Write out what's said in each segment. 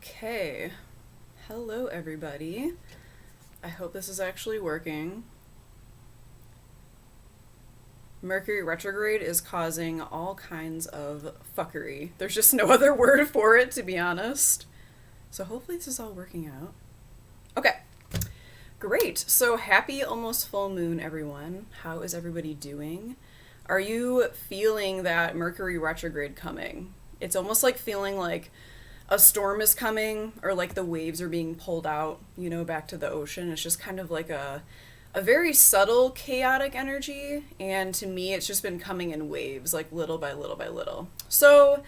Okay. Hello, everybody. I hope this is actually working. Mercury retrograde is causing all kinds of fuckery. There's just no other word for it, to be honest. So hopefully this is all working out. Okay. Great. So happy almost full moon, everyone. How is everybody doing? Are you feeling that Mercury retrograde coming? It's almost like feeling like a storm is coming, or like the waves are being pulled out, back to the ocean. It's just kind of like a very subtle, chaotic energy, and to me, it's just been coming in waves, like little by little by little. So,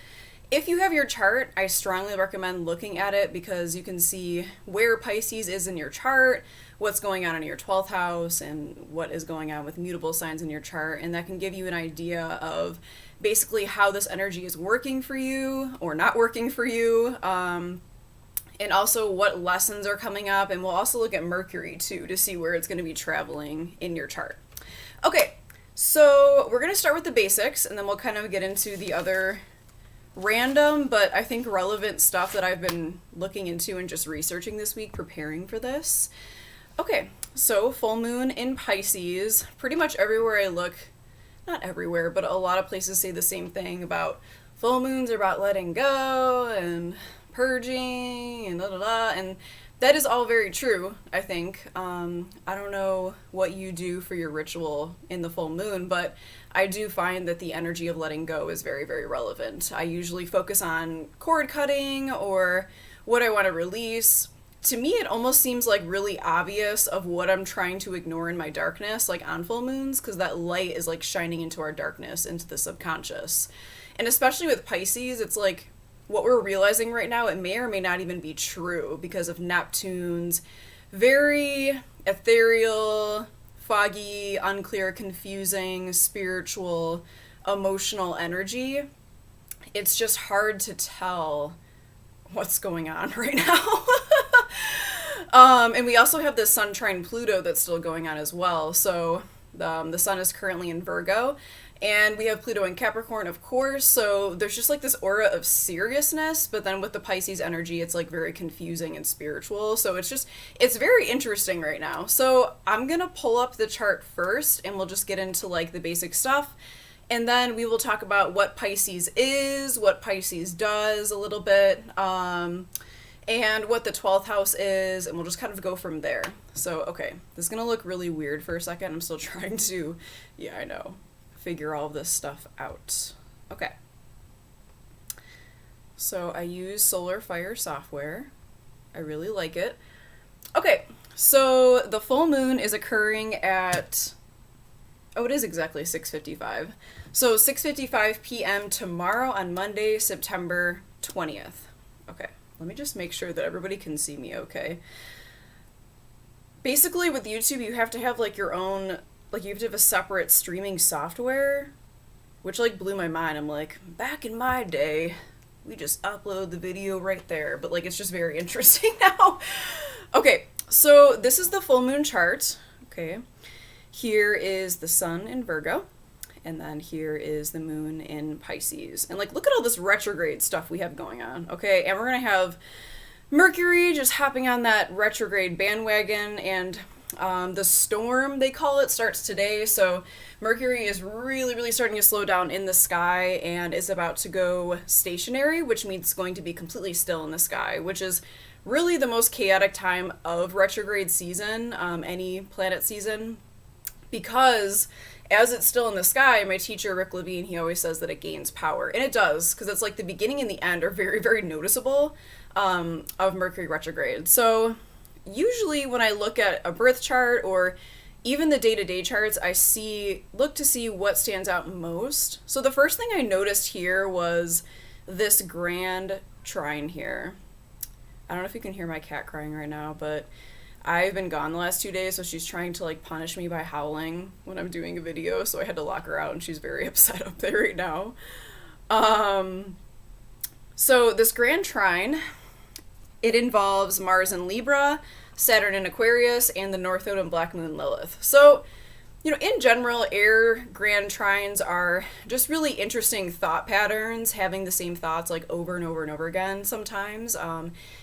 if you have your chart, I strongly recommend looking at it because you can see where Pisces is in your chart, what's going on in your 12th house, and what is going on with mutable signs in your chart, and that can give you an idea of basically how this energy is working for you or not working for you, and also what lessons are coming up, and we'll also look at Mercury too to see where it's going to be traveling in your chart. Okay, so we're going to start with the basics, and then we'll kind of get into the other random but I think relevant stuff that I've been looking into and just researching this week preparing for this. Okay, so full moon in Pisces. Pretty much everywhere I look, not everywhere, but a lot of places say the same thing about full moons are about letting go and purging and da da da, and that is all very true, I think. I don't know what you do for your ritual in the full moon, but I do find that the energy of letting go is very, very relevant. I usually focus on cord cutting or what I want to release. To me, it almost seems like really obvious of what I'm trying to ignore in my darkness, like on full moons, because that light is like shining into our darkness, into the subconscious. And especially with Pisces, it's like what we're realizing right now, it may or may not even be true because of Neptune's very ethereal, foggy, unclear, confusing, spiritual, emotional energy. It's just hard to tell what's going on right now. And we also have this Sun trine Pluto that's still going on as well. So the Sun is currently in Virgo, and we have Pluto in Capricorn, of course. So there's just like this aura of seriousness, but then with the Pisces energy, it's like very confusing and spiritual. So it's very interesting right now. So I'm going to pull up the chart first, and we'll just get into like the basic stuff. And then we will talk about what Pisces is, what Pisces does a little bit, and what the 12th house is, and we'll just kind of go from there. So, okay, this is going to look really weird for a second. I'm still trying to, I know, figure all of this stuff out. Okay. So I use Solar Fire software. I really like it. Okay, so the full moon is occurring at, it is exactly 6:55. So 6:55 p.m. tomorrow on Monday, September 20th. Okay. Let me just make sure that everybody can see me okay. Basically, with YouTube, you have to have, like, your own, like, you have to have a separate streaming software, which, like, blew my mind. I'm like, back in my day, we just upload the video right there. But, like, it's just very interesting now. Okay, so this is the full moon chart. Okay, here is the Sun in Virgo. And then here is the moon in Pisces. And like, look at all this retrograde stuff we have going on, okay? And we're going to have Mercury just hopping on that retrograde bandwagon, and the storm, they call it, starts today. So Mercury is really, really starting to slow down in the sky and is about to go stationary, which means it's going to be completely still in the sky, which is really the most chaotic time of retrograde season, any planet season, because as it's still in the sky, my teacher, Rick Levine, he always says that it gains power. And it does, because it's like the beginning and the end are very, very noticeable of Mercury retrograde. So usually when I look at a birth chart or even the day-to-day charts, I look to see what stands out most. So the first thing I noticed here was this grand trine here. I don't know if you can hear my cat crying right now, but I've been gone the last 2 days, so she's trying to like punish me by howling when I'm doing a video, so I had to lock her out, and she's very upset up there right now. So this grand trine, it involves Mars in Libra, Saturn in Aquarius, and the North Node and Black Moon Lilith. So, In general, air grand trines are just really interesting thought patterns, having the same thoughts like over and over and over again sometimes,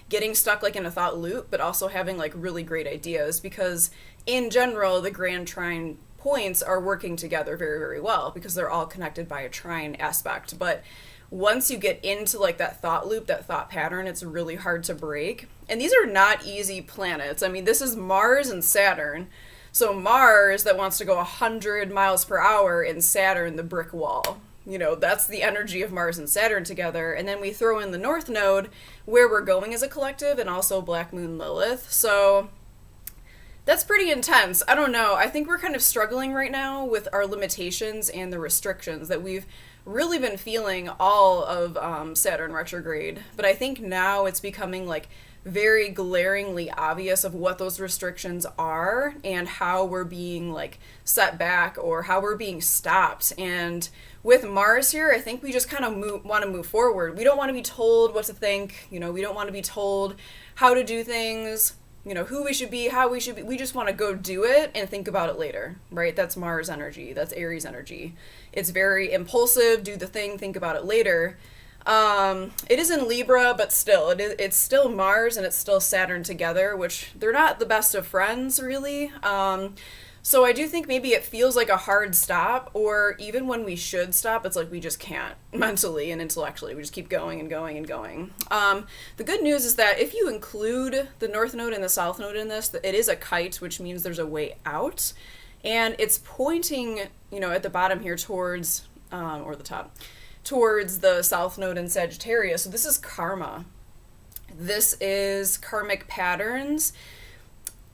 getting stuck like in a thought loop, but also having like really great ideas because in general, the grand trine points are working together very, very well because they're all connected by a trine aspect. But once you get into like that thought loop, that thought pattern, it's really hard to break. And these are not easy planets. I mean, this is Mars and Saturn. So Mars that wants to go 100 miles per hour and Saturn, the brick wall. That's the energy of Mars and Saturn together. And then we throw in the North Node where we're going as a collective and also Black Moon Lilith. So that's pretty intense. I don't know. I think we're kind of struggling right now with our limitations and the restrictions that we've really been feeling all of Saturn retrograde. But I think now it's becoming like very glaringly obvious of what those restrictions are and how we're being like set back or how we're being stopped. And with Mars here, I think we just kind of want to move forward. We don't want to be told what to think. We don't want to be told how to do things, who we should be, how we should be. We just want to go do it and think about it later, right? That's Mars energy. That's Aries energy. It's very impulsive, do the thing, think about it later. It is in Libra, but still, it's still Mars and it's still Saturn together, which they're not the best of friends, really. So I do think maybe it feels like a hard stop, or even when we should stop, it's like we just can't mentally and intellectually. We just keep going and going and going. The good news is that if you include the North Node and the South Node in this, it is a kite, which means there's a way out. And it's pointing, at the bottom here towards, or the top, towards the South Node in Sagittarius. So this is karma. This is karmic patterns.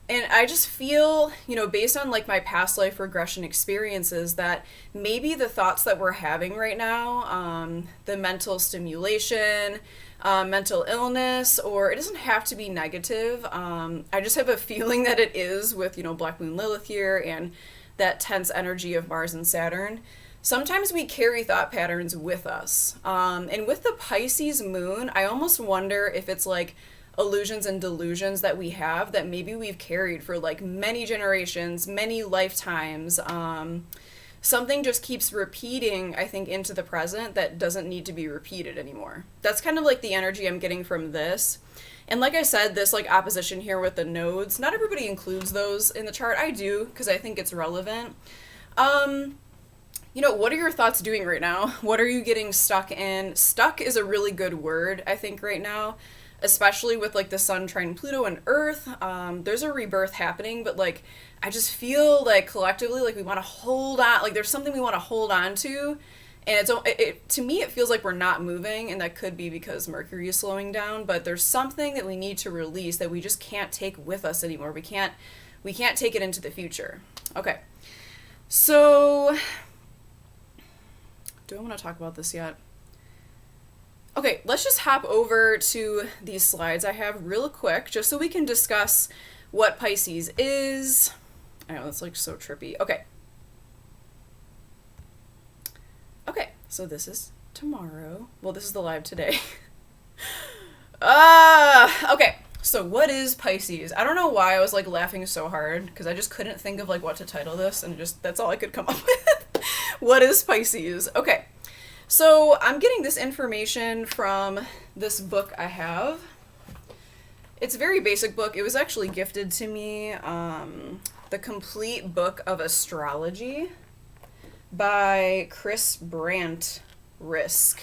And I just feel, based on like my past life regression experiences, that maybe the thoughts that we're having right now, the mental stimulation, mental illness, or it doesn't have to be negative. I just have a feeling that it is with, Black Moon Lilith here and that tense energy of Mars and Saturn. Sometimes we carry thought patterns with us. And with the Pisces moon, I almost wonder if it's like illusions and delusions that we have that maybe we've carried for like many generations, many lifetimes. Something just keeps repeating, I think, into the present that doesn't need to be repeated anymore. That's kind of like the energy I'm getting from this. And like I said, this like opposition here with the nodes, not everybody includes those in the chart. I do, because I think it's relevant. What are your thoughts doing right now? What are you getting stuck in? Stuck is a really good word, I think, right now, especially with like the Sun trine Pluto and Earth. There's a rebirth happening, but like I just feel like collectively like we want to hold on, like there's something we want to hold on to, and to me it feels like we're not moving, and that could be because Mercury is slowing down, but there's something that we need to release that we just can't take with us anymore. We can't take it into the future. Okay, so do I want to talk about this yet? Okay, let's just hop over to these slides I have real quick, just so we can discuss what Pisces is. I know, that's like so trippy. Okay. Okay, so this is tomorrow. Well, this is the live today. Okay, so what is Pisces? I don't know why I was like laughing so hard, because I just couldn't think of like what to title this, and just that's all I could come up with. What is Pisces? Okay. So I'm getting this information from this book I have. It's a very basic book. It was actually gifted to me, The Complete Book of Astrology by Chris Brandt Risk.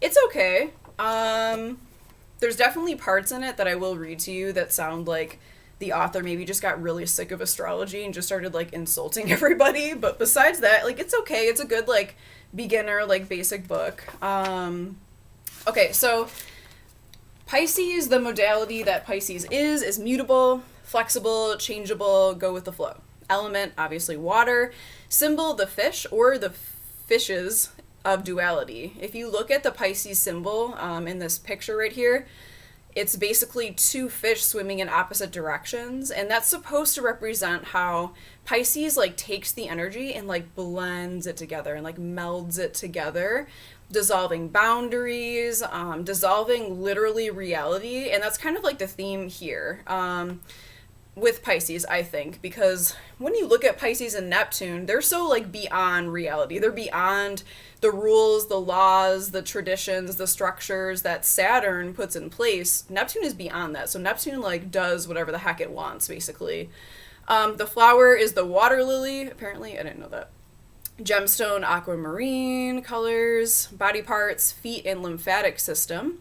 It's okay. There's definitely parts in it that I will read to you that sound like the author maybe just got really sick of astrology and just started like insulting everybody. But besides that, like it's okay. It's a good like beginner, like basic book. Okay, so Pisces, the modality that Pisces is mutable, flexible, changeable, go with the flow. Element, obviously water. Symbol, the fish or the fishes of duality. If you look at the Pisces symbol in this picture right here, it's basically two fish swimming in opposite directions, and that's supposed to represent how Pisces like takes the energy and like blends it together and like melds it together, dissolving boundaries, dissolving literally reality, and that's kind of like the theme here. with Pisces, I think, because when you look at Pisces and Neptune, they're so like beyond reality. They're beyond the rules, the laws, the traditions, the structures that Saturn puts in place. Neptune is beyond that. So Neptune like does whatever the heck it wants, basically. The flower is the water lily. Apparently, I didn't know that. Gemstone, aquamarine colors, body parts, feet, and lymphatic system.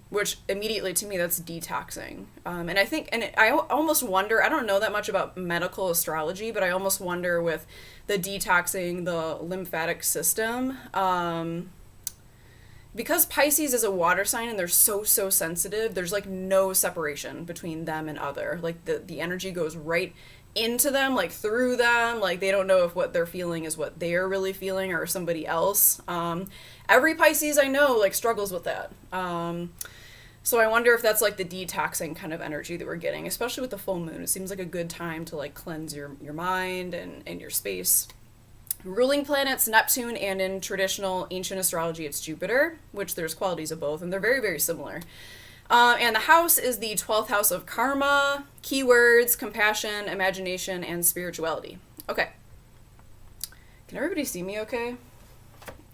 Which immediately to me that's detoxing. And I think, and I almost wonder, I don't know that much about medical astrology, but I almost wonder with the detoxing, the lymphatic system, because Pisces is a water sign and they're so sensitive, there's like no separation between them and other. Like the energy goes right into them, like through them, like they don't know if what they're feeling is what they're really feeling or somebody else. Every Pisces I know like struggles with that. So I wonder if that's like the detoxing kind of energy that we're getting, especially with the full moon. It seems like a good time to like cleanse your mind and your space. Ruling planets, Neptune, and in traditional ancient astrology, it's Jupiter, which there's qualities of both, and they're very similar. And the house is the 12th house of karma, keywords, compassion, imagination, and spirituality. Okay. Can everybody see me okay?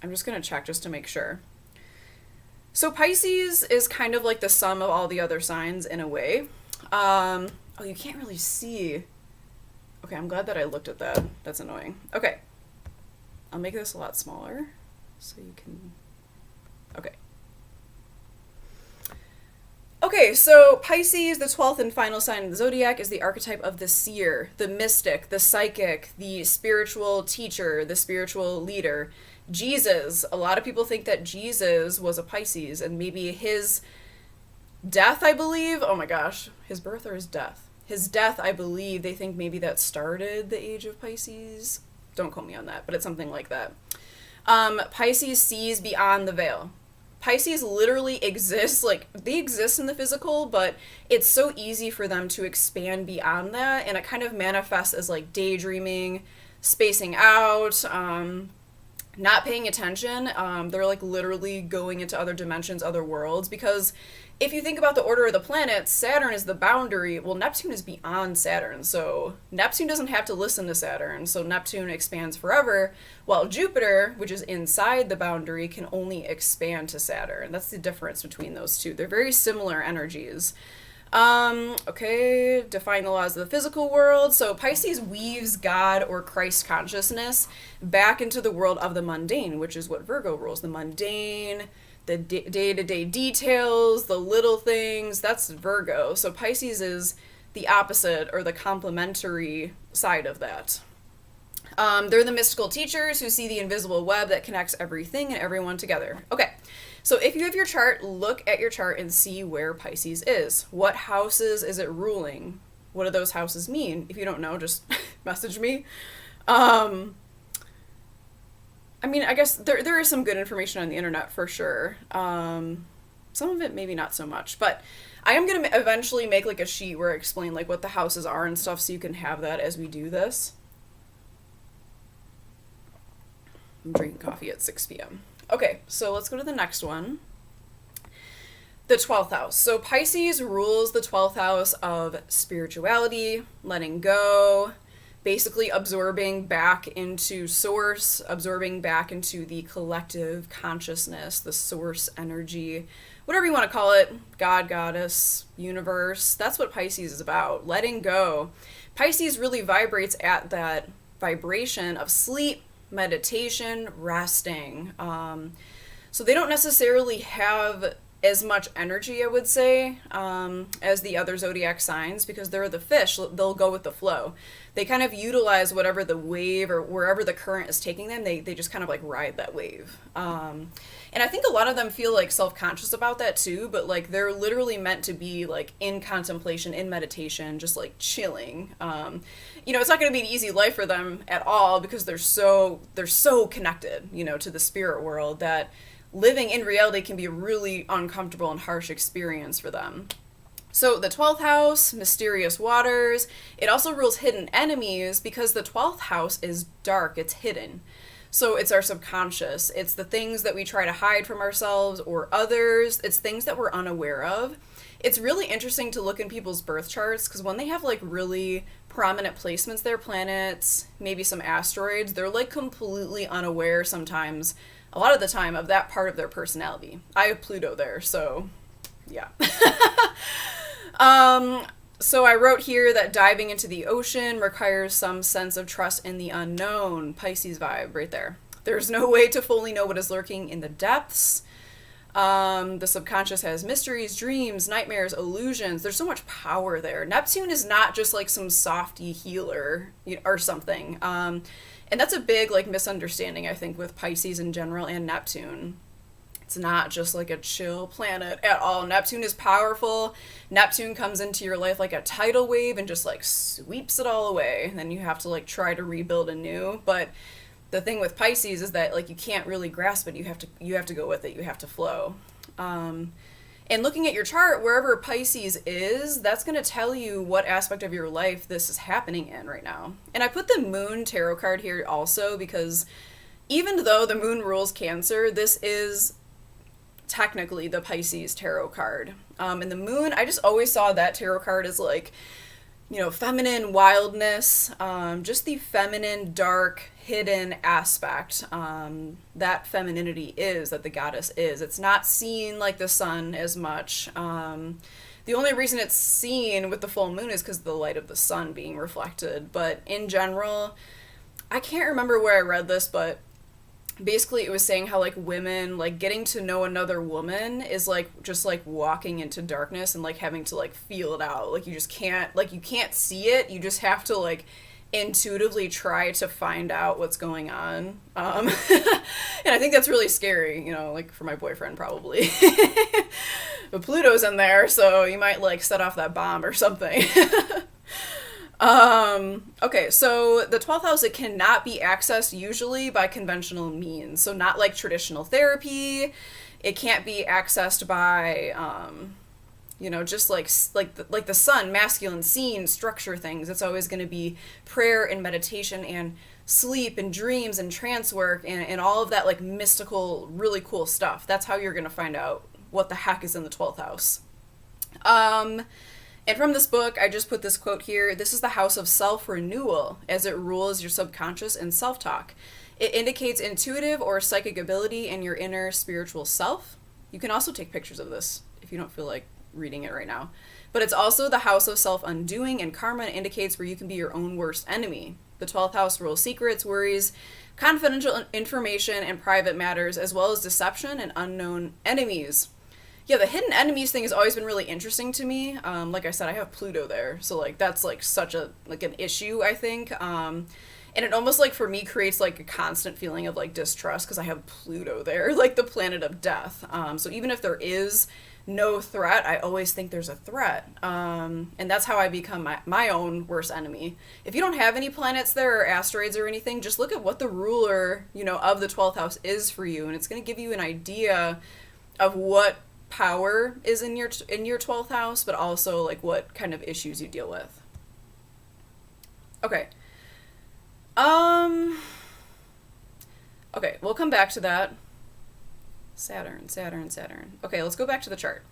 I'm just going to check just to make sure. So Pisces is kind of like the sum of all the other signs in a way. Oh, you can't really see. Okay, I'm glad that I looked at that. That's annoying. Okay. I'll make this a lot smaller so you can... Okay. Okay, so Pisces, the 12th and final sign of the zodiac, is the archetype of the seer, the mystic, the psychic, the spiritual teacher, the spiritual leader. Jesus, a lot of people think that Jesus was a Pisces, and maybe his death, I believe, oh my gosh, his birth or his death? His death, I believe, they think maybe that started the age of Pisces. Don't quote me on that, but it's something like that. Pisces sees beyond the veil. Pisces literally exists, like, they exist in the physical, but it's so easy for them to expand beyond that, and it kind of manifests as, like, daydreaming, spacing out, not paying attention. They're, like, literally going into other dimensions, other worlds, because if you think about the order of the planets, Saturn is the boundary. Well, Neptune is beyond Saturn, so Neptune doesn't have to listen to Saturn, so Neptune expands forever, while Jupiter, which is inside the boundary, can only expand to Saturn. That's the difference between those two. They're very similar energies. Okay, define the laws of the physical world. So Pisces weaves God or Christ consciousness back into the world of the mundane, which is what Virgo rules. The mundane, the day-to-day details, the little things, that's Virgo. So Pisces is the opposite or the complementary side of that. They're the mystical teachers who see the invisible web that connects everything and everyone together. Okay, so if you have your chart, look at your chart and see where Pisces is. What houses is it ruling? What do those houses mean? If you don't know, just message me. I mean, I guess there is some good information on the internet for sure. Some of it maybe not so much, but I am going to eventually make like a sheet where I explain like what the houses are and stuff so you can have that as we do this. I'm drinking coffee at 6 p.m. Okay, so let's go to the next one. The 12th house. So Pisces rules the 12th house of spirituality, letting go, basically absorbing back into source, absorbing back into the collective consciousness, the source energy, whatever you want to call it, God, goddess, universe. That's what Pisces is about, letting go. Pisces really vibrates at that vibration of sleep, meditation, resting. So they don't necessarily have as much energy, I would say, as the other zodiac signs, because they're the fish. They'll go with the flow. They kind of utilize whatever the wave or wherever the current is taking them. They just kind of like ride that wave. And I think a lot of them feel like self-conscious about that too, but like they're literally meant to be like in contemplation, in meditation, just like chilling. It's not going to be an easy life for them at all because they're so connected, to the spirit world that living in reality can be a really uncomfortable and harsh experience for them. So the 12th house, mysterious waters. It also rules hidden enemies because the 12th house is dark, it's hidden. So it's our subconscious. It's the things that we try to hide from ourselves or others. It's things that we're unaware of. It's really interesting to look in people's birth charts, because when they have like really prominent placements, their planets, maybe some asteroids, they're like completely unaware sometimes, a lot of the time, of that part of their personality. I have Pluto there, so yeah. So I wrote here that diving into the ocean requires some sense of trust in the unknown. Pisces vibe right there. There's no way to fully know what is lurking in the depths. The subconscious has mysteries, dreams, nightmares, illusions. There's so much power there. Neptune is not just like some softy healer or something. And that's a big like misunderstanding, I think, with Pisces in general and Neptune. It's not just like a chill planet at all. Neptune is powerful. Neptune comes into your life like a tidal wave and just like sweeps it all away. And then you have to like try to rebuild anew. But the thing with Pisces is that like you can't really grasp it. You have to go with it. You have to flow. And looking at your chart, wherever Pisces is, that's going to tell you what aspect of your life this is happening in right now. And I put the Moon Tarot card here also because even though the Moon rules Cancer, this is technically the Pisces tarot card. And the Moon, I just always saw that tarot card as like, you know, feminine wildness, just the feminine, dark, hidden aspect that femininity is, that the goddess is. It's not seen like the sun as much. The only reason it's seen with the full moon is because of the light of the sun being reflected. But in general, I can't remember where I read this, but basically it was saying how like women, like getting to know another woman is like just like walking into darkness and like having to like feel it out. Like you just can't, like you can't see it, you just have to like intuitively try to find out what's going on. And I think that's really scary, you know, like for my boyfriend probably. But Pluto's in there, so you might like set off that bomb or something. Okay, so the 12th house, it cannot be accessed usually by conventional means. So not like traditional therapy. It can't be accessed by, you know, just like the sun, masculine, scene, structure things. It's always going to be prayer and meditation and sleep and dreams and trance work and all of that like mystical, really cool stuff. That's how you're going to find out what the heck is in the 12th house. And from this book, I just put this quote here. This is the house of self-renewal as it rules your subconscious and self-talk. It indicates intuitive or psychic ability in your inner spiritual self. You can also take pictures of this if you don't feel like reading it right now. But it's also the house of self-undoing, and karma indicates where you can be your own worst enemy. The 12th house rules secrets, worries, confidential information, and private matters, as well as deception and unknown enemies. Yeah, the hidden enemies thing has always been really interesting to me. Like I said, I have Pluto there, so like that's like such a like an issue, I think. And it almost like for me creates like a constant feeling of like distrust because I have Pluto there, like the planet of death. So even if there is no threat, I always think there's a threat. And that's how I become my own worst enemy. If you don't have any planets there or asteroids or anything, just look at what the ruler, you know, of the 12th house is for you, and it's going to give you an idea of what power is in your 12th house, but also like what kind of issues you deal with. Okay. Okay, we'll come back to that. Saturn. Okay, let's go back to the chart.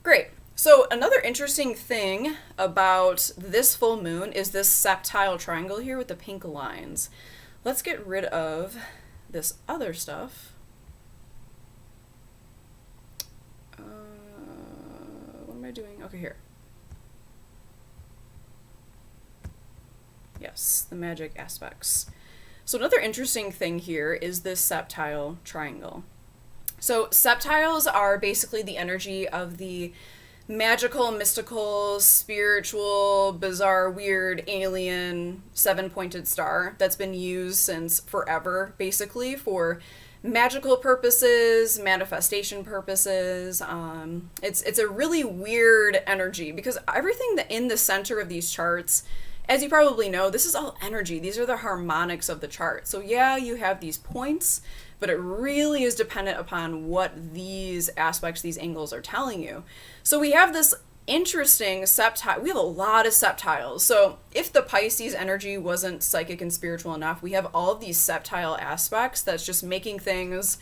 Great. So another interesting thing about this full moon is this septile triangle here with the pink lines. Let's get rid of this other stuff. What am I doing? Okay, here. Yes, the magic aspects. So another interesting thing here is this septile triangle. So septiles are basically the energy of the magical, mystical, spiritual, bizarre, weird, alien, seven-pointed star that's been used since forever, basically, for magical purposes, manifestation purposes. It's a really weird energy because everything that in the center of these charts, as you probably know, this is all energy. These are the harmonics of the chart. So yeah, you have these points, but it really is dependent upon what these aspects, these angles are telling you. So we have this interesting septile. We have a lot of septiles. So if the Pisces energy wasn't psychic and spiritual enough, we have all of these septile aspects that's just making things,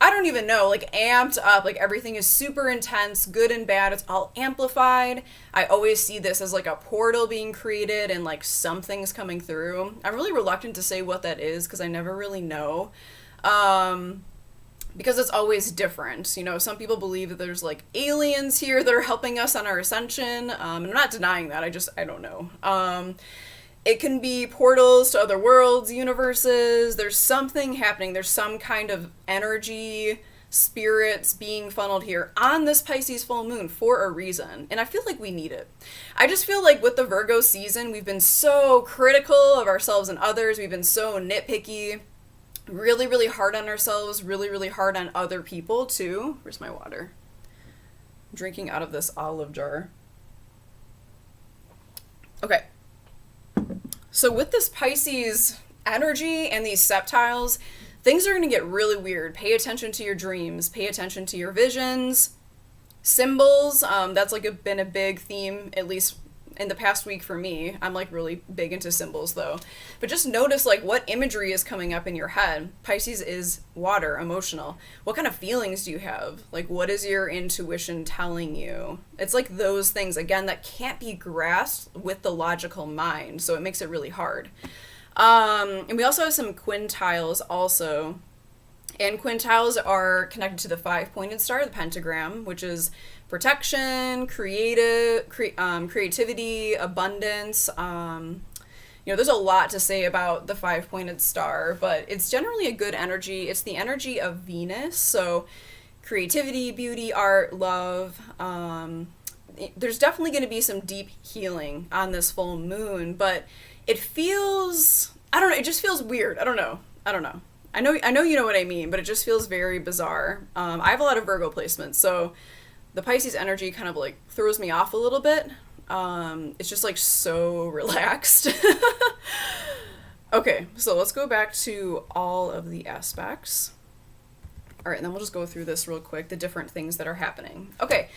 I don't even know, like amped up, like everything is super intense, good and bad, it's all amplified. I always see this as like a portal being created and like something's coming through. I'm really reluctant to say what that is because I never really know. Because it's always different. You know, some people believe that there's like aliens here that are helping us on our ascension. And I'm not denying that, I don't know. It can be portals to other worlds, universes. There's something happening. There's some kind of energy, spirits being funneled here on this Pisces full moon for a reason. And I feel like we need it. I just feel like with the Virgo season, we've been so critical of ourselves and others. We've been so nitpicky, really, really hard on ourselves, really, really hard on other people too. Where's my water? I'm drinking out of this olive jar. Okay. So with this Pisces energy and these septiles, things are going to get really weird. Pay attention to your dreams. Pay attention to your visions. Symbols, that's like been a big theme, at least in the past week for me. I'm like really big into symbols though. But just notice like what imagery is coming up in your head. Pisces is water, emotional. What kind of feelings do you have? Like what is your intuition telling you? It's like those things, again, that can't be grasped with the logical mind. So it makes it really hard. And we also have some quintiles also. And quintiles are connected to the 5-pointed star, the pentagram, which is protection, creativity, abundance. There's a lot to say about the 5-pointed star, but it's generally a good energy. It's the energy of Venus, so creativity, beauty, art, love. There's definitely going to be some deep healing on this full moon, but it feels, I don't know, it just feels weird. I don't know. I know you know what I mean, but it just feels very bizarre. I have a lot of Virgo placements, so the Pisces energy kind of like throws me off a little bit. It's just like so relaxed. Okay, so let's go back to all of the aspects. All right, and then we'll just go through this real quick, the different things that are happening. Okay,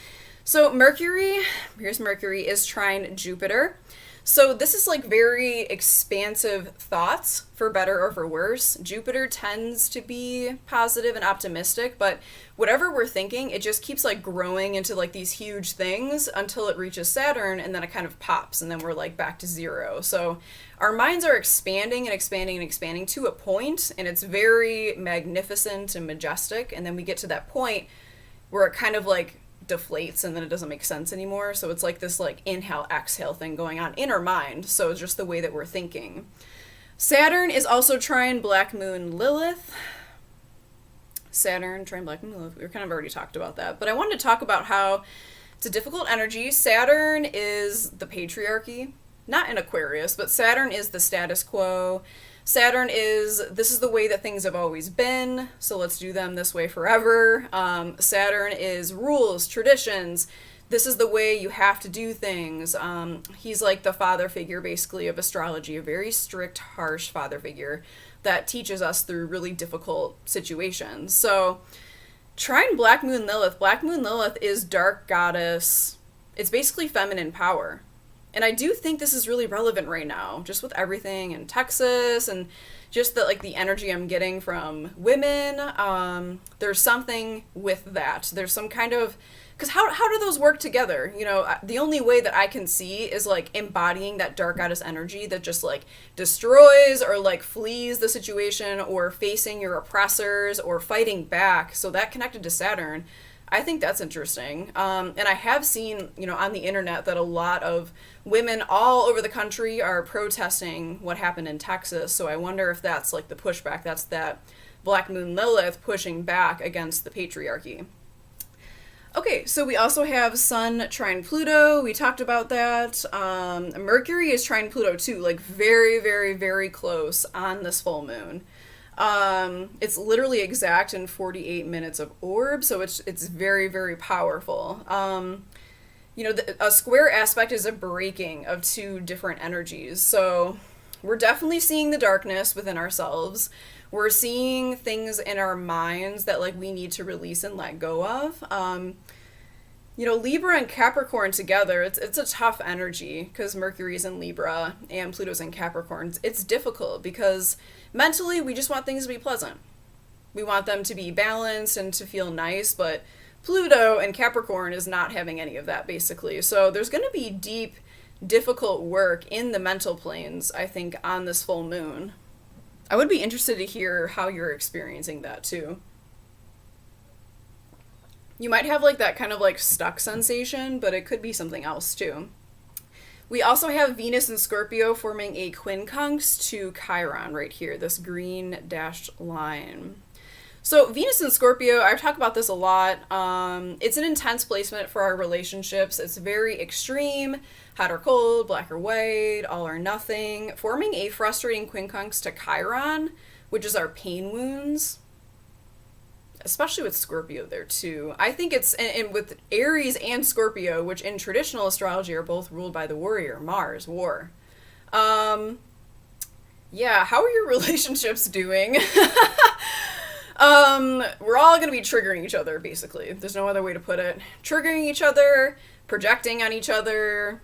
so Mercury is trine Jupiter. So this is like very expansive thoughts, for better or for worse. Jupiter tends to be positive and optimistic, but whatever we're thinking, it just keeps like growing into like these huge things until it reaches Saturn, and then it kind of pops, and then we're like back to zero. So our minds are expanding and expanding and expanding to a point, and it's very magnificent and majestic, and then we get to that point where it kind of like deflates and then it doesn't make sense anymore. So it's like this like inhale exhale thing going on in our mind. So it's just the way that we're thinking. Saturn is also trine Black Moon Lilith. Saturn trine Black Moon Lilith. We kind of already talked about that, but I wanted to talk about how it's a difficult energy. Saturn is the patriarchy, not in Aquarius, but Saturn is the status quo. Saturn is, this is the way that things have always been, so let's do them this way forever. Saturn is rules, traditions. This is the way you have to do things. He's like the father figure, basically, of astrology, a very strict, harsh father figure that teaches us through really difficult situations. So, trine Black Moon Lilith. Black Moon Lilith is dark goddess. It's basically feminine power. And I do think this is really relevant right now, just with everything in Texas and just the energy I'm getting from women. There's something with that. There's some kind of, because how do those work together? You know, the only way that I can see is like embodying that dark goddess energy that just like destroys or like flees the situation, or facing your oppressors or fighting back. So that connected to Saturn, I think that's interesting. And I have seen, on the internet that a lot of women all over the country are protesting what happened in Texas. So I wonder if that's like the pushback. That's that Black Moon Lilith pushing back against the patriarchy. Okay, so we also have Sun trine Pluto. We talked about that. Mercury is trine Pluto too, like very, very, very close on this full moon. It's literally exact in 48 minutes of orb, so it's very, very powerful. A square aspect is a breaking of two different energies, so we're definitely seeing the darkness within ourselves. We're seeing things in our minds that like we need to release and let go of. Libra and Capricorn together, it's a tough energy because Mercury's in Libra and Pluto's in Capricorn. It's difficult because mentally we just want things to be pleasant. We want them to be balanced and to feel nice, but Pluto and Capricorn is not having any of that, basically. So there's going to be deep, difficult work in the mental planes, I think, on this full moon. I would be interested to hear how you're experiencing that, too. You might have like that kind of like stuck sensation, but it could be something else too. We also have Venus and Scorpio forming a quincunx to Chiron right here, this green dashed line. So Venus and Scorpio, I've talked about this a lot. It's an intense placement for our relationships. It's very extreme, hot or cold, black or white, all or nothing, forming a frustrating quincunx to Chiron, which is our pain wounds. Especially with Scorpio there too. I think it's, and with Aries and Scorpio, which in traditional astrology are both ruled by the warrior, Mars, war. Yeah, how are your relationships doing? We're all going to be triggering each other, basically. There's no other way to put it. Triggering each other, projecting on each other.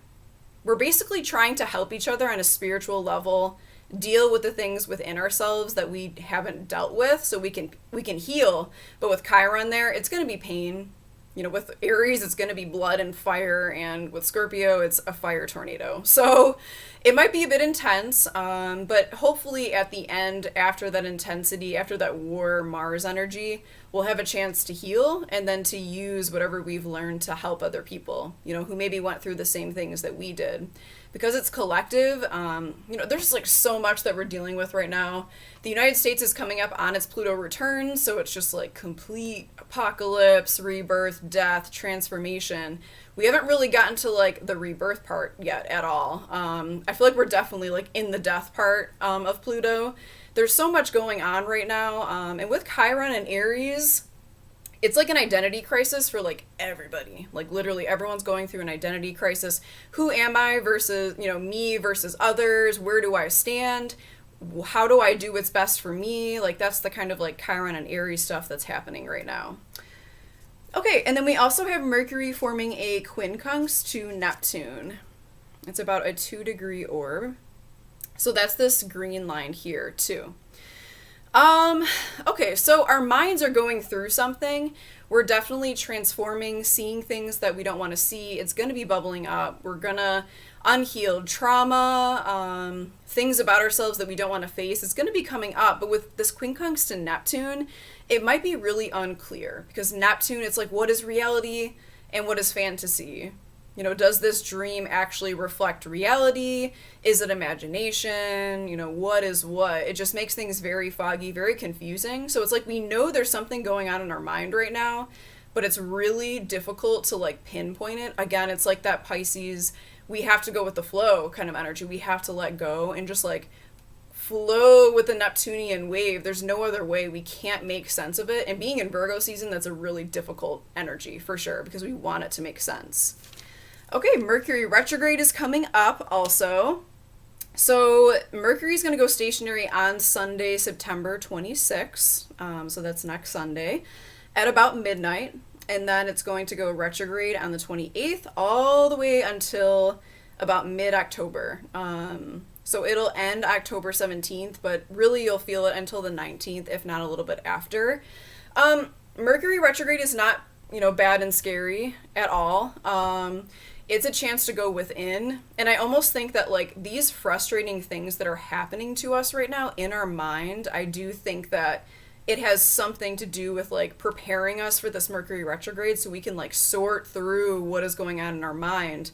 We're basically trying to help each other on a spiritual level, deal with the things within ourselves that we haven't dealt with so we can heal. But with Chiron there, it's going to be pain. You know, with Aries, it's going to be blood and fire, and with Scorpio, it's a fire tornado. So it might be a bit intense, but hopefully at the end, after that intensity, after that war Mars energy, we'll have a chance to heal and then to use whatever we've learned to help other people, you know, who maybe went through the same things that we did. Because it's collective, you know, there's like so much that we're dealing with right now. The United States is coming up on its Pluto return, so it's just like complete apocalypse, rebirth, death, transformation. We haven't really gotten to like the rebirth part yet at all. I feel like we're definitely like in the death part of Pluto. There's so much going on right now, and with Chiron and Aries, it's like an identity crisis for like everybody. Like literally everyone's going through an identity crisis. Who am I versus, you know, me versus others? Where do I stand? How do I do what's best for me? Like that's the kind of like Chiron and Aries stuff that's happening right now. Okay, and then we also have Mercury forming a quincunx to Neptune. It's about a 2-degree orb. So that's this green line here too. Okay, so our minds are going through something. We're definitely transforming, seeing things that we don't want to see. It's going to be bubbling up. We're going to unhealed trauma, things about ourselves that we don't want to face. It's going to be coming up. But with this quincunx to Neptune, it might be really unclear because Neptune, it's like, what is reality and what is fantasy? You know, does this dream actually reflect reality? Is it imagination? You know, what is what? It just makes things very foggy, very confusing. So it's like we know there's something going on in our mind right now, but it's really difficult to like pinpoint it. Again, it's like that Pisces, we have to go with the flow kind of energy. We have to let go and just like flow with the Neptunian wave. There's no other way. We can't make sense of it. And being in Virgo season, that's a really difficult energy for sure because we want it to make sense. Okay, Mercury retrograde is coming up also. So Mercury is going to go stationary on Sunday, September 26th. So that's next Sunday at about midnight. And then it's going to go retrograde on the 28th all the way until about mid-October. So it'll end October 17th, but really you'll feel it until the 19th, if not a little bit after. Mercury retrograde is not, you know, bad and scary at all. It's a chance to go within. And I almost think that like these frustrating things that are happening to us right now in our mind, I do think that it has something to do with like preparing us for this Mercury retrograde so we can like sort through what is going on in our mind.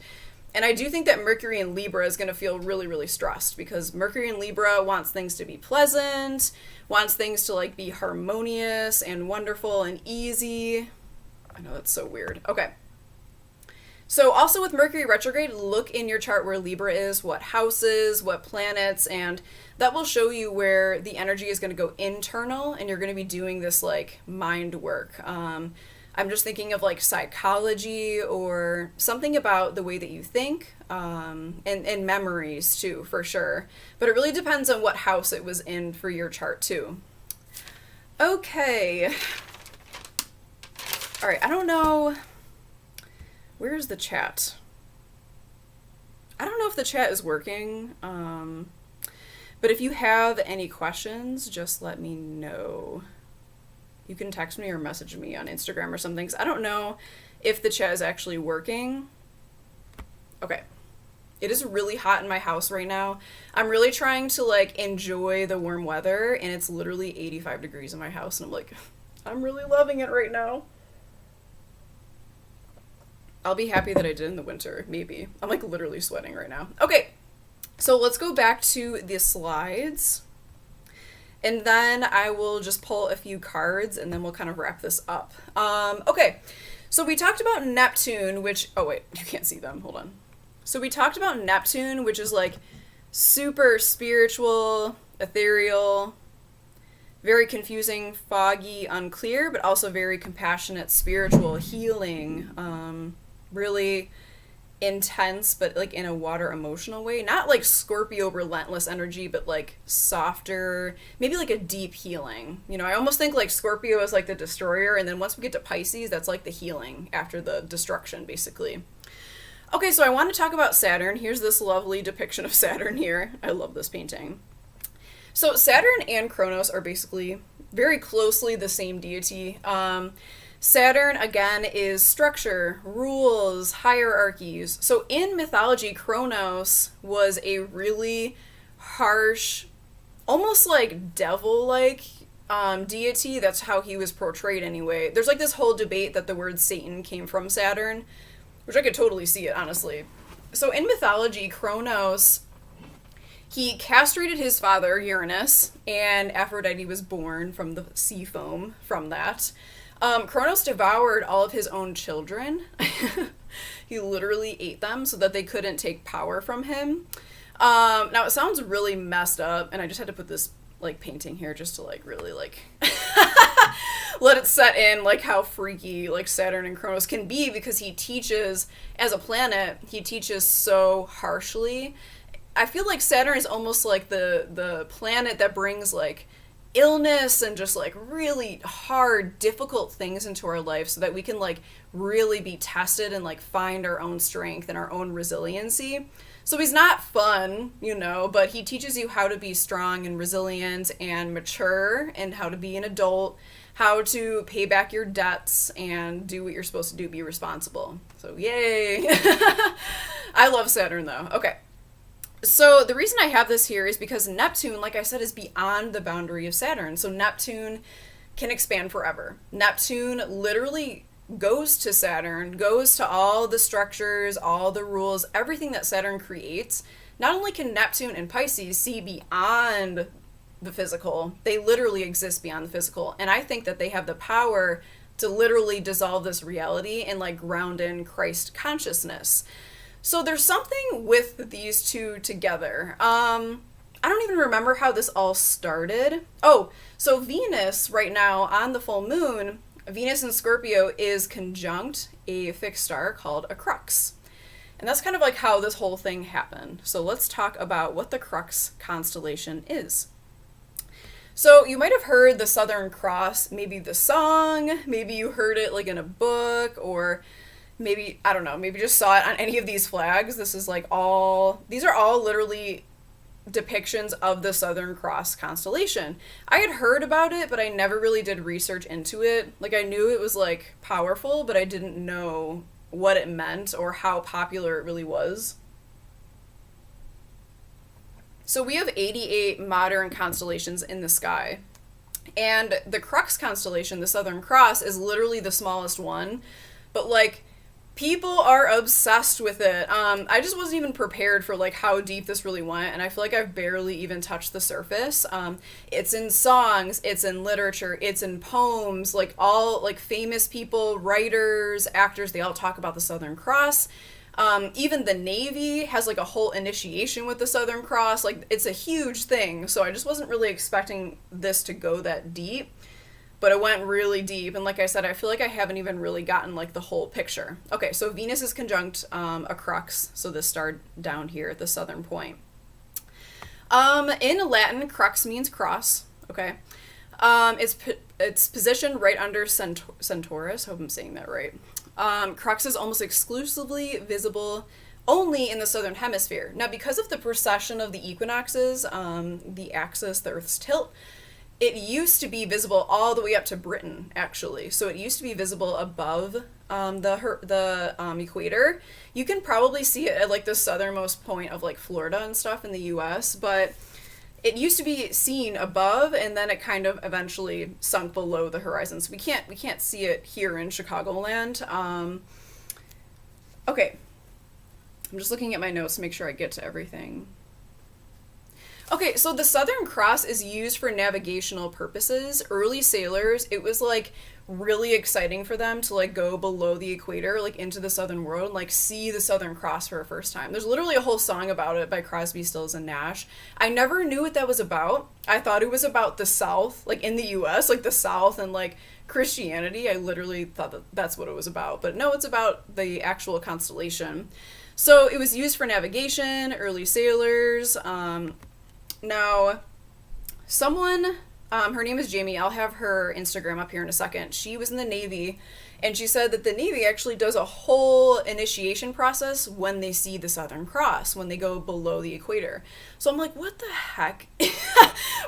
And I do think that Mercury in Libra is going to feel really, really stressed because Mercury in Libra wants things to be pleasant, wants things to like be harmonious and wonderful and easy. I know that's so weird. Okay. So also with Mercury retrograde, look in your chart where Libra is, what houses, what planets, and that will show you where the energy is going to go internal and you're going to be doing this like mind work. I'm just thinking of like psychology or something about the way that you think, and memories too, for sure. But it really depends on what house it was in for your chart too. Okay. All right, I don't know. Where's the chat? I don't know if the chat is working, but if you have any questions, just let me know. you can text me or message me on Instagram or something, 'cause I don't know if the chat is actually working. Okay. It is really hot in my house right now. I'm really trying to, like, enjoy the warm weather, and it's literally 85 degrees in my house, and I'm like, I'm really loving it right now. I'll be happy that I did in the winter, maybe. I'm, like, literally sweating right now. Okay, so let's go back to the slides, and then I will just pull a few cards, and then we'll kind of wrap this up. Okay, so we talked about Neptune, which, oh wait, you can't see them, hold on. So we talked about Neptune, which is, like, super spiritual, ethereal, very confusing, foggy, unclear, but also very compassionate, spiritual, healing, really intense, but, like, in a water emotional way. Not like Scorpio relentless energy, but, like, softer, maybe like a deep healing. You know, I almost think, like, Scorpio is like the destroyer, and then once we get to Pisces, that's like the healing after the destruction, basically. Okay, so I want to talk about Saturn. Here's this lovely depiction of Saturn here. I love this painting. So Saturn and Kronos are basically very closely the same deity. Saturn, again, is structure, rules, hierarchies. So in mythology, Kronos was a really harsh, almost like devil-like deity. That's how he was portrayed anyway. There's like this whole debate that the word Satan came from Saturn, which I could totally see it, honestly. So in mythology, Kronos, he castrated his father, Uranus, and Aphrodite was born from the sea foam from that. Kronos devoured all of his own children. He literally ate them so that they couldn't take power from him. Now, it sounds really messed up, and I just had to put this, like, painting here just to, like, really, like... let it set in, like, how freaky, like, Saturn and Kronos can be, because he teaches, as a planet, he teaches so harshly. I feel like Saturn is almost like the planet that brings, like, illness and just, like, really hard, difficult things into our life so that we can, like, really be tested and, like, find our own strength and our own resiliency. So he's not fun, you know, but he teaches you how to be strong and resilient and mature, and how to be an adult, how to pay back your debts and do what you're supposed to do, be responsible. So yay! I love Saturn though. Okay. So the reason I have this here is because Neptune, like I said, is beyond the boundary of Saturn. So Neptune can expand forever. Neptune literally goes to Saturn, goes to all the structures, all the rules, everything that Saturn creates. Not only can Neptune and Pisces see beyond the physical, they literally exist beyond the physical. And I think that they have the power to literally dissolve this reality and, like, ground in Christ consciousness. So there's something with these two together. I don't even remember how this all started. Oh, so Venus right now on the full moon, Venus in Scorpio is conjunct a fixed star called a Crux. And that's kind of like how this whole thing happened. So let's talk about what the Crux constellation is. So you might have heard the Southern Cross, maybe the song, maybe you heard it like in a book, or maybe, I don't know, maybe just saw it on any of these flags. This is like these are all literally depictions of the Southern Cross constellation. I had heard about it, but I never really did research into it. Like, I knew it was, like, powerful, but I didn't know what it meant or how popular it really was. So we have 88 modern constellations in the sky. And the Crux constellation, the Southern Cross, is literally the smallest one. But, like, people are obsessed with it. I just wasn't even prepared for, like, how deep this really went, and I feel like I've barely even touched the surface. It's in songs, it's in literature, it's in poems, like, all, like, famous people, writers, actors, they all talk about the Southern Cross. Even the Navy has, like, a whole initiation with the Southern Cross. Like, it's a huge thing, so I just wasn't really expecting this to go that deep. But it went really deep, and like I said, I feel like I haven't even really gotten, like, the whole picture. Okay, so Venus is conjunct a Crux, so this star down here at the southern point. In Latin, Crux means cross, okay? It's positioned right under Centaurus, hope I'm saying that right. Crux is almost exclusively visible only in the southern hemisphere. Now, because of the precession of the equinoxes, the axis, the Earth's tilt, it used to be visible all the way up to Britain, actually. So it used to be visible above the equator. You can probably see it at like the southernmost point of like Florida and stuff in the U.S., but it used to be seen above, and then it kind of eventually sunk below the horizon. So we can't see it here in Chicagoland. Okay, I'm just looking at my notes to make sure I get to everything. Okay, so the Southern Cross is used for navigational purposes. Early sailors, it was like really exciting for them to like go below the equator, like into the southern world, and like see the Southern Cross for a first time. There's literally a whole song about it by Crosby, Stills, and Nash. I never knew what that was about. I thought it was about the South, like in the US, like the South and like Christianity. I literally thought that that's what it was about. But no, it's about the actual constellation. So it was used for navigation, early sailors. Now, someone, her name is Jamie, I'll have her Instagram up here in a second. She was in the Navy, and she said that the Navy actually does a whole initiation process when they see the Southern Cross, when they go below the equator. So I'm like, what the heck?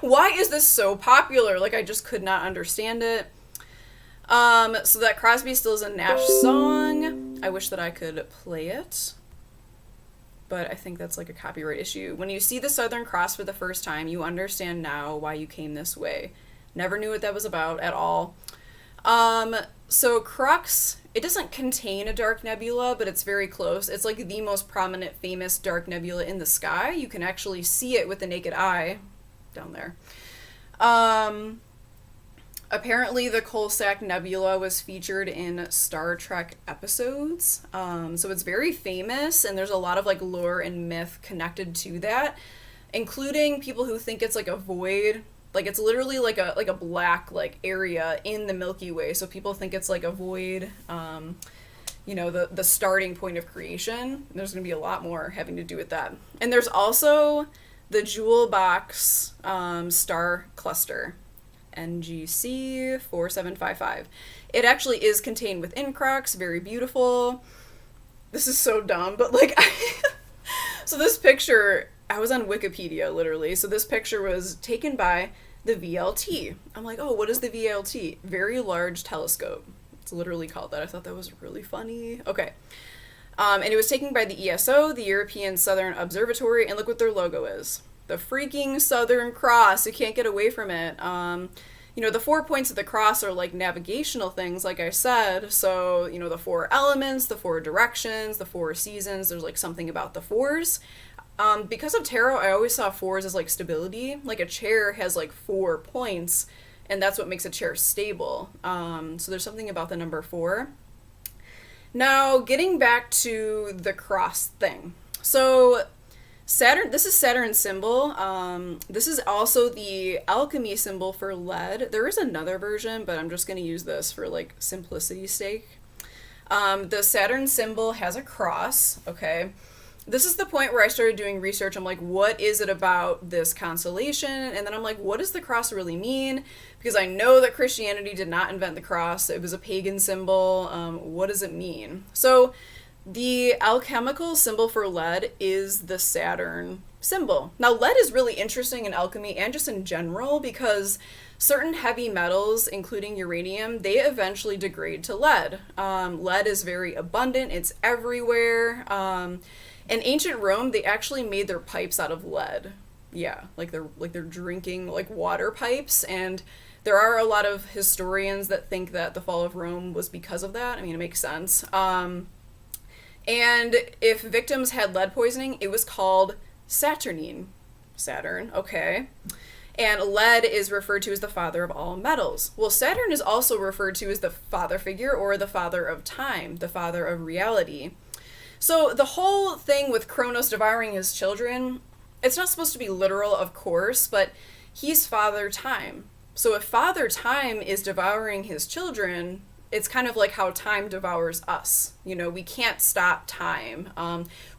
Why is this so popular? Like, I just could not understand it. So that Crosby, Stills, and Nash song, I wish that I could play it, but I think that's like a copyright issue. When you see the Southern Cross for the first time, you understand now why you came this way. Never knew what that was about at all. So Crux, it doesn't contain a dark nebula, but it's very close. It's like the most prominent, famous dark nebula in the sky. You can actually see it with the naked eye down there. Apparently, the Coalsack Nebula was featured in Star Trek episodes, so it's very famous, and there's a lot of like lore and myth connected to that, including people who think it's like a void, like it's literally like a black like area in the Milky Way. So people think it's like a void, you know, the starting point of creation. There's going to be a lot more having to do with that, and there's also the Jewel Box star cluster. NGC 4755. It actually is contained within Crux, very beautiful. This is so dumb, but like, so this picture, I was on Wikipedia literally, so this picture was taken by the VLT. I'm like, oh, what is the VLT? Very Large Telescope. It's literally called that. I thought that was really funny. Okay. And it was taken by the ESO, the European Southern Observatory, and look what their logo is. The freaking Southern Cross. You can't get away from it. You know, the 4 points of the cross are like navigational things, like I said. So, you know, the 4 elements, the 4 directions, the 4 seasons. There's like something about the 4s. Because of tarot, I always saw 4s as like stability. Like a chair has like 4 points, and that's what makes a chair stable. So there's something about the number 4. Now, getting back to the cross thing. So Saturn, this is Saturn's symbol. This is also the alchemy symbol for lead. There is another version, but I'm just going to use this for like simplicity's sake. The Saturn symbol has a cross, okay? This is the point where I started doing research. I'm like, what is it about this constellation? And then I'm like, what does the cross really mean? Because I know that Christianity did not invent the cross. It was a pagan symbol. What does it mean? So the alchemical symbol for lead is the Saturn symbol. Now, lead is really interesting in alchemy and just in general because certain heavy metals, including uranium, they eventually degrade to lead. Lead is very abundant. It's everywhere. In ancient Rome, they actually made their pipes out of lead. Yeah, like they're drinking like water pipes, and there are a lot of historians that think that the fall of Rome was because of that. I mean, it makes sense. And if victims had lead poisoning, it was called Saturnine. Saturn, okay. And lead is referred to as the father of all metals. Well, Saturn is also referred to as the father figure or the father of time, the father of reality. So the whole thing with Kronos devouring his children, it's not supposed to be literal, of course, but he's father time. So if father time is devouring his children, it's kind of like how time devours us. You know, we can't stop time.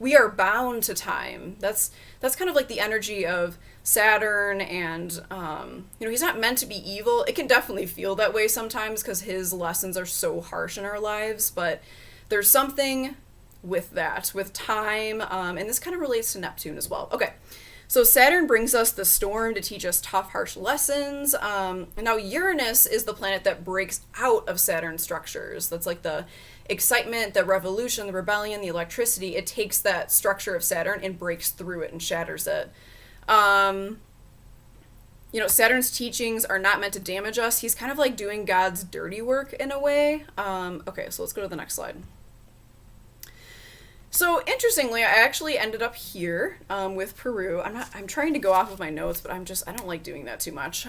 We are bound to time. That's kind of like the energy of Saturn, and you know, he's not meant to be evil. It can definitely feel that way sometimes because his lessons are so harsh in our lives, but there's something with that, with time, and this kind of relates to Neptune as well. Okay, So Saturn brings us the storm to teach us tough, harsh lessons. Now Uranus is the planet that breaks out of Saturn's structures. That's like the excitement, the revolution, the rebellion, the electricity. It takes that structure of Saturn and breaks through it and shatters it. Saturn's teachings are not meant to damage us. He's kind of like doing God's dirty work in a way. Okay, so let's go to the next slide. So interestingly, I actually ended up here with Peru. I'm trying to go off of my notes, but I don't like doing that too much.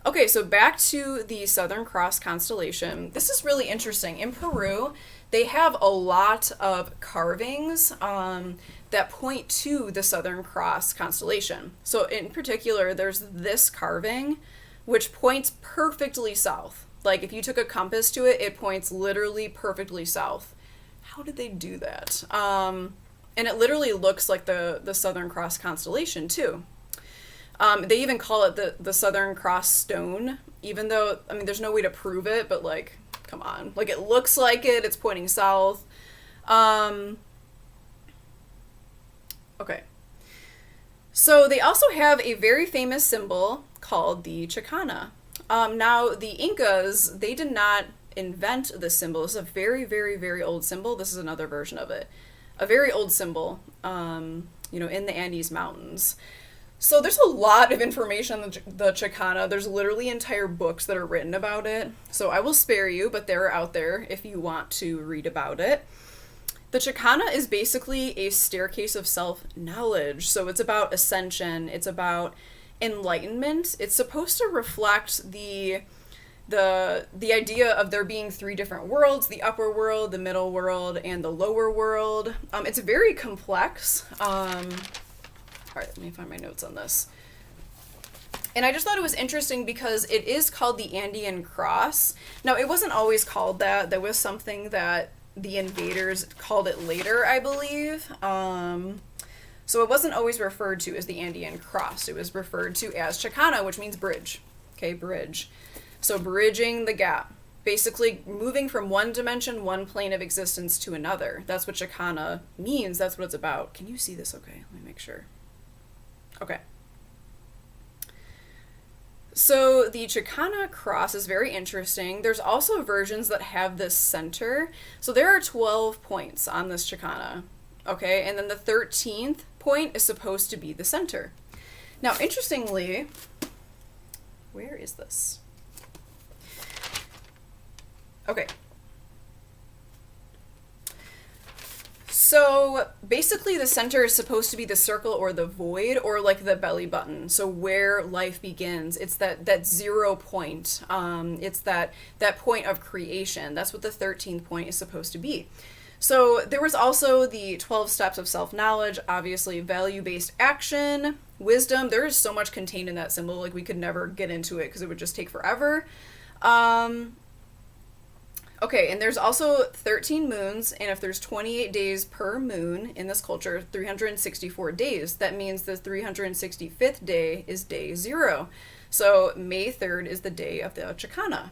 Okay, so back to the Southern Cross constellation. This is really interesting. In Peru, they have a lot of carvings that point to the Southern Cross constellation. So in particular, there's this carving, which points perfectly south. Like if you took a compass to it, it points literally perfectly south. How did they do that? And it literally looks like the Southern Cross constellation too. They even call it the Southern Cross stone, even though, I mean, there's no way to prove it, but like, come on. Like it looks like it, it's pointing south. Okay. So they also have a very famous symbol called the chicana. Now the Incas, they did not invent this symbol. This is a very, very, very old symbol. This is another version of it. A very old symbol, in the Andes Mountains. So there's a lot of information on the chicana. There's literally entire books that are written about it. So I will spare you, but they're out there if you want to read about it. The chicana is basically a staircase of self-knowledge. So it's about ascension. It's about enlightenment. It's supposed to reflect the idea of there being three different worlds: the upper world, the middle world, and the lower world. It's very complex. All right, let me find my notes on this. And I just thought it was interesting because it is called the Andean Cross. Now, it wasn't always called that. There was something that the invaders called it later, I believe. So it wasn't always referred to as the Andean Cross. It was referred to as chicana, which means bridge. Okay, bridge. So bridging the gap. Basically moving from one dimension, one plane of existence to another. That's what chicana means. That's what it's about. Can you see this okay? Let me make sure. Okay. So the chicana cross is very interesting. There's also versions that have this center. So there are 12 points on this chicana. Okay, and then the 13th point is supposed to be the center. Now, interestingly, where is this? Okay. So basically the center is supposed to be the circle or the void, or like the belly button. So where life begins. It's that 0 point. It's that point of creation. That's what the 13th point is supposed to be. So there was also the 12 steps of self-knowledge, obviously value-based action, wisdom. There is so much contained in that symbol. Like we could never get into it because it would just take forever. Okay, and there's also 13 moons, and if there's 28 days per moon in this culture, 364 days. That means the 365th day is day 0. So May 3rd is the day of the chicana.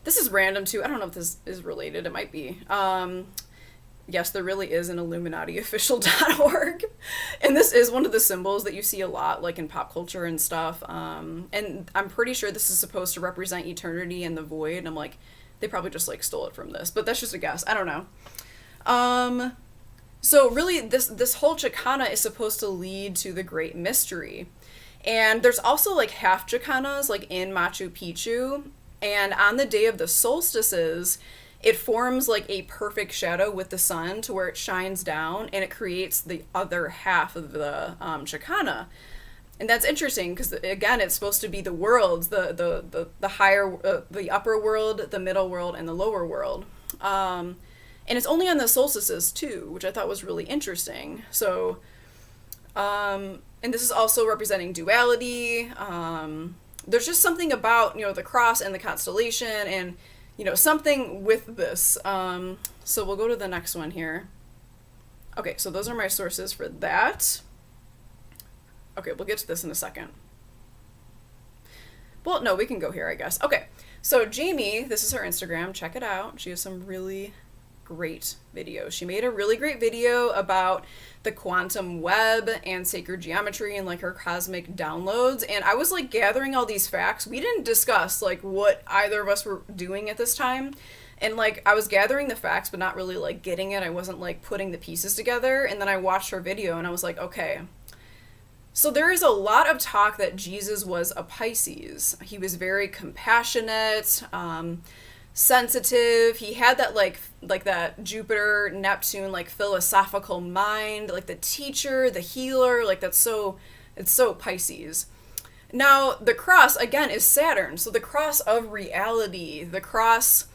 This is random too. I don't know if this is related. It might be. Yes, there really is an IlluminatiOfficial.org. And this is one of the symbols that you see a lot, like in pop culture and stuff. And I'm pretty sure this is supposed to represent eternity and the void. And I'm like, they probably just like stole it from this, but that's just a guess. I don't know. So really this whole chicana is supposed to lead to the great mystery. And there's also like half chicanas like in Machu Picchu. And on the day of the solstices, it forms like a perfect shadow with the sun to where it shines down and it creates the other half of the chicana. And that's interesting because, again, it's supposed to be the worlds, the higher, the upper world, the middle world, and the lower world. And it's only on the solstices, too, which I thought was really interesting. So, and this is also representing duality. There's just something about, the cross and the constellation and, something with this. So we'll go to the next one here. Okay, so those are my sources for that. Okay, we'll get to this in a second. Well, no, we can go here, I guess. Okay, so Jamie, this is her Instagram. Check it out. She has some really great video. She made a really great video about the quantum web and sacred geometry and like her cosmic downloads. And I was like gathering all these facts. We didn't discuss like what either of us were doing at this time. And like I was gathering the facts but not really like getting it. I wasn't like putting the pieces together. And then I watched her video and I was like, okay. So there is a lot of talk that Jesus was a Pisces. He was very compassionate, sensitive. He had that like that Jupiter, Neptune, like philosophical mind, like the teacher, the healer, like it's so Pisces. Now the cross again is Saturn. So the cross of reality, the cross,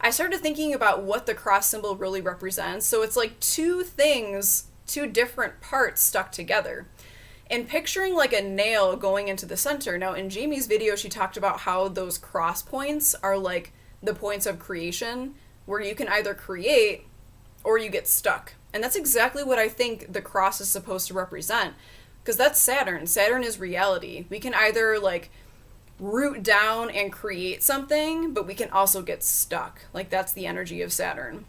I started thinking about what the cross symbol really represents. So it's like two things, two different parts stuck together. And picturing like a nail going into the center. Now in Jamie's video, she talked about how those cross points are like the points of creation, where you can either create or you get stuck. And that's exactly what I think the cross is supposed to represent. Because that's Saturn. Saturn is reality. We can either like root down and create something, but we can also get stuck. Like that's the energy of Saturn.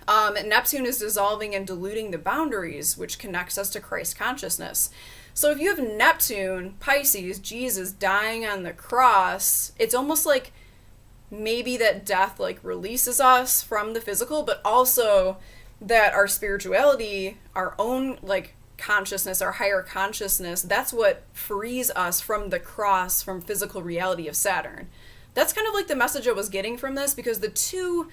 Neptune is dissolving and diluting the boundaries, which connects us to Christ consciousness. So if you have Neptune, Pisces, Jesus dying on the cross, it's almost like maybe that death like releases us from the physical, but also that our spirituality, our own like consciousness, our higher consciousness, that's what frees us from the cross, from physical reality of Saturn. That's kind of like the message I was getting from this, because the two,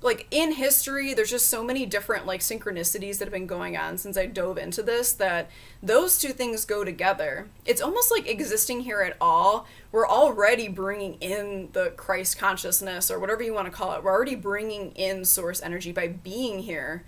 like in history, there's just so many different like synchronicities that have been going on since I dove into this, that those two things go together. It's almost like existing here at all. We're already bringing in the Christ consciousness, or whatever you want to call it. We're already bringing in source energy by being here.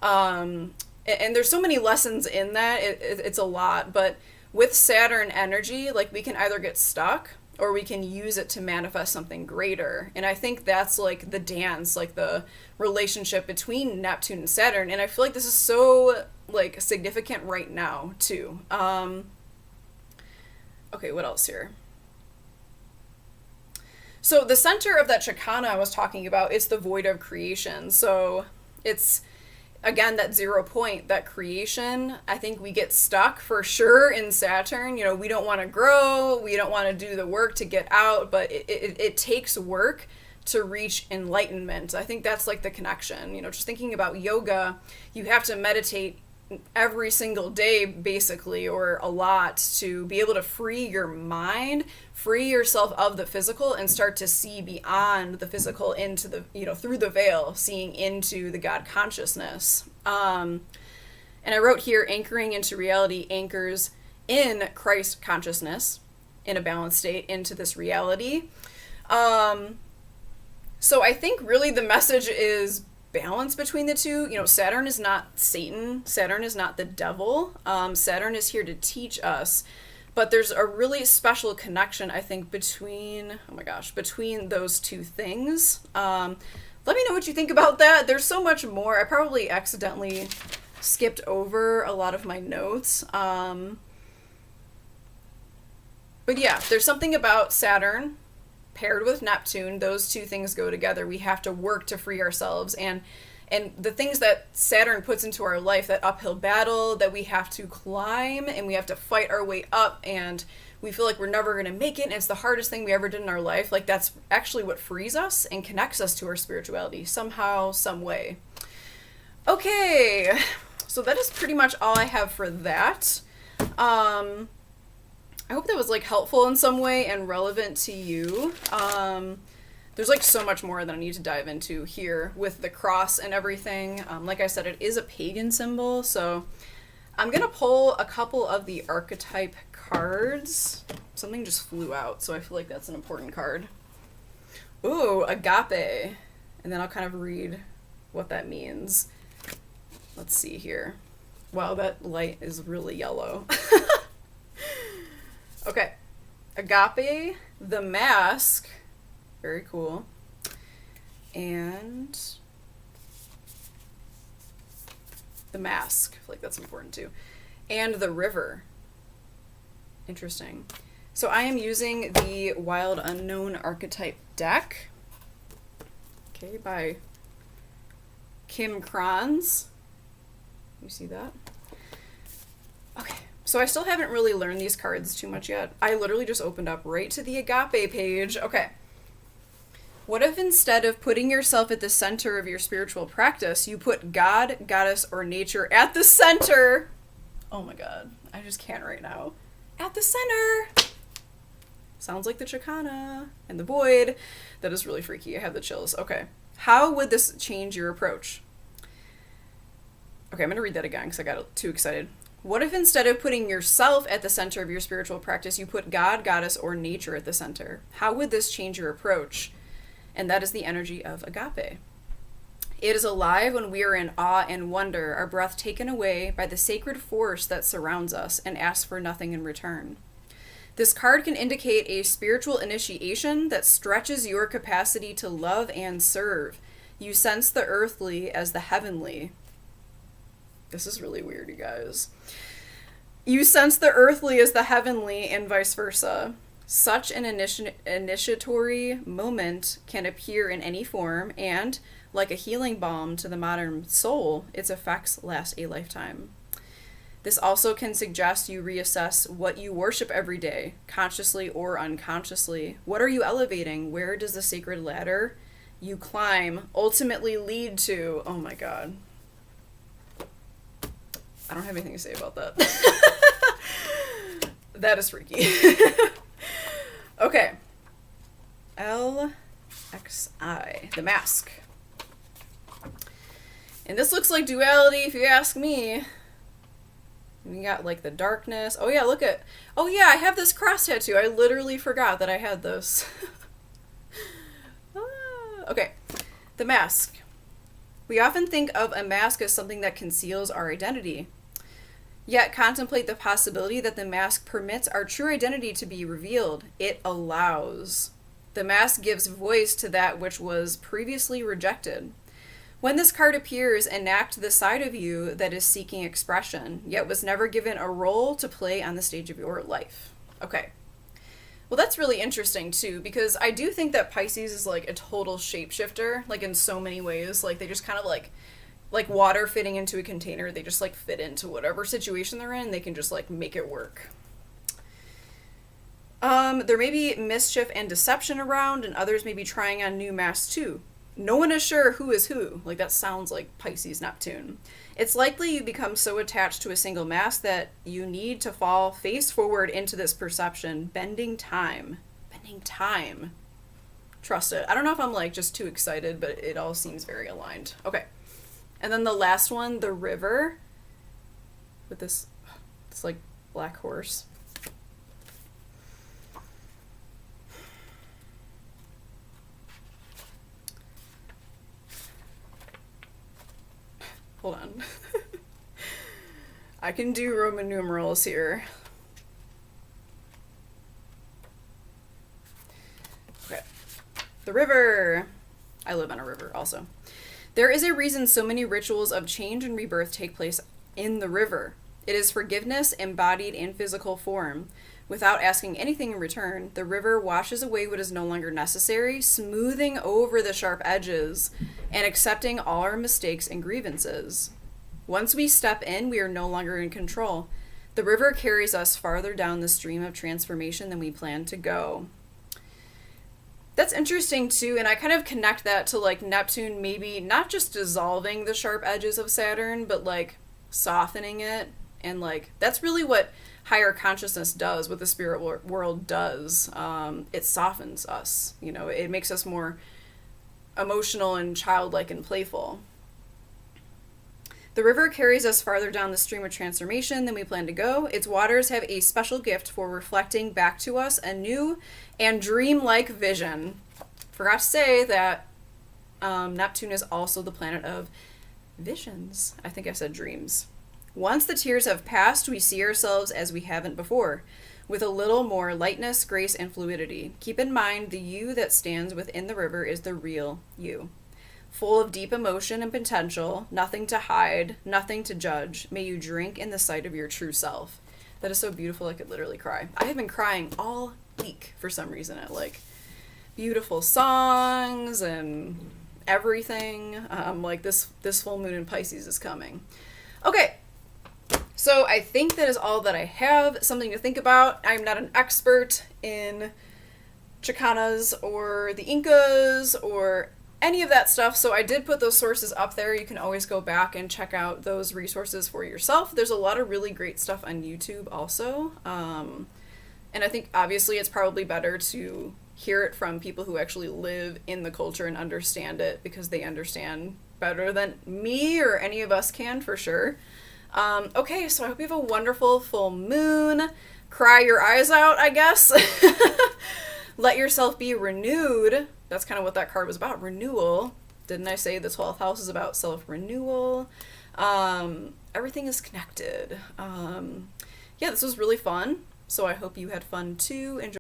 And there's so many lessons in that. It's a lot. But with Saturn energy, like we can either get stuck or we can use it to manifest something greater. And I think that's like the dance, like the relationship between Neptune and Saturn. And I feel like this is so like significant right now too. Okay, what else here? So the center of that Chicana I was talking about is the void of creation. So it's, again, that 0 point, that creation. I think we get stuck for sure in Saturn. You know, we don't want to grow, we don't want to do the work to get out, but it takes work to reach enlightenment. I think that's like the connection. You know, just thinking about yoga, you have to meditate every single day basically, or a lot, to be able to free your mind, free yourself of the physical, and start to see beyond the physical into the, you know, through the veil, seeing into the God consciousness. And I wrote here, anchoring into reality anchors in Christ consciousness in a balanced state into this reality. So I think really the message is balance between the two. You know, Saturn is not Satan. Saturn is not the devil. Saturn is here to teach us. But there's a really special connection, I think, between those two things. Let me know what you think about that. There's so much more. I probably accidentally skipped over a lot of my notes. But yeah, there's something about Saturn paired with Neptune. Those two things go together. We have to work to free ourselves, and the things that Saturn puts into our life, that uphill battle that we have to climb and we have to fight our way up, and we feel like we're never going to make it, and it's the hardest thing we ever did in our life. Like, that's actually what frees us and connects us to our spirituality somehow, some way. Okay, so that is pretty much all I have for that. I hope that was like helpful in some way and relevant to you. There's like so much more that I need to dive into here with the cross and everything. Like I said, it is a pagan symbol, so I'm gonna pull a couple of the archetype cards. Something just flew out, so I feel like that's an important card. Ooh, agape. And then I'll kind of read what that means. Let's see here. Wow, that light is really yellow. Okay, agape, the mask, very cool, and the mask, I feel like that's important too, and the river. Interesting. So I am using the Wild Unknown Archetype deck, okay, by Kim Kranz. You see that? Okay. So I still haven't really learned these cards too much yet. I literally just opened up right to the Agape page. Okay. What if instead of putting yourself at the center of your spiritual practice, you put God, goddess, or nature at the center? Oh my god. I just can't right now. At the center! Sounds like the Chicana and the Void. That is really freaky. I have the chills. Okay. How would this change your approach? Okay, I'm going to read that again because I got too excited. What if instead of putting yourself at the center of your spiritual practice, you put God, goddess, or nature at the center? How would this change your approach? And that is the energy of agape. It is alive when we are in awe and wonder, our breath taken away by the sacred force that surrounds us and asks for nothing in return. This card can indicate a spiritual initiation that stretches your capacity to love and serve. You sense the earthly as the heavenly. This is really weird, you guys. You sense the earthly as the heavenly and vice versa. Such an initiatory moment can appear in any form, and, like a healing balm to the modern soul, its effects last a lifetime. This also can suggest you reassess what you worship every day, consciously or unconsciously. What are you elevating? Where does the sacred ladder you climb ultimately lead to? Oh my god. I don't have anything to say about that. That is freaky. Okay. LXI, the mask. And this looks like duality, if you ask me. We got like the darkness. Oh yeah, look at. Oh yeah, I have this cross tattoo. I literally forgot that I had this. Okay. The mask. We often think of a mask as something that conceals our identity. Yet contemplate the possibility that the mask permits our true identity to be revealed. It allows. The mask gives voice to that which was previously rejected. When this card appears, enact the side of you that is seeking expression, yet was never given a role to play on the stage of your life. Okay. Well, that's really interesting, too, because I do think that Pisces is, like, a total shapeshifter, like, in so many ways. Like, they just kind of, like water fitting into a container, they just, like, fit into whatever situation they're in, they can just, like, make it work. There may be mischief and deception around, and others may be trying on new masks, too. No one is sure who is who. Like, that sounds like Pisces Neptune. It's likely you become so attached to a single mask that you need to fall face forward into this perception, bending time. Bending time. Trust it. I don't know if I'm, like, just too excited, but it all seems very aligned. Okay. And then the last one, the river, with this like, black horse. Hold on. I can do Roman numerals here. Okay. The river. I live on a river also. There is a reason so many rituals of change and rebirth take place in the river. It is forgiveness embodied in physical form. Without asking anything in return, the river washes away what is no longer necessary, smoothing over the sharp edges and accepting all our mistakes and grievances. Once we step in, we are no longer in control. The river carries us farther down the stream of transformation than we planned to go. That's interesting too, and I kind of connect that to like Neptune maybe not just dissolving the sharp edges of Saturn, but like softening it, and like that's really what higher consciousness does, what the spirit world does. It softens us, you know, it makes us more emotional and childlike and playful. The river carries us farther down the stream of transformation than we plan to go. Its waters have a special gift for reflecting back to us a new and dreamlike vision. Forgot to say that Neptune is also the planet of visions. I think I said dreams. Once the tears have passed, we see ourselves as we haven't before, with a little more lightness, grace, and fluidity. Keep in mind the you that stands within the river is the real you. Full of deep emotion and potential, nothing to hide, nothing to judge. May you drink in the sight of your true self. That is so beautiful, I could literally cry. I have been crying all week for some reason at like beautiful songs and everything. Like this full moon in Pisces is coming. Okay. So I think that is all that I have. Something to think about. I'm not an expert in Chicanas or the Incas or any of that stuff, so I did put those sources up there. You can always go back and check out those resources for yourself. There's a lot of really great stuff on YouTube also. And I think obviously it's probably better to hear it from people who actually live in the culture and understand it, because they understand better than me or any of us can, for sure. Okay, so I hope you have a wonderful full moon. Cry your eyes out, I guess. Let yourself be renewed. That's kind of what that card was about, renewal. Didn't I say the 12th house is about self-renewal? Everything is connected. Yeah, this was really fun. So I hope you had fun too. Enjoy.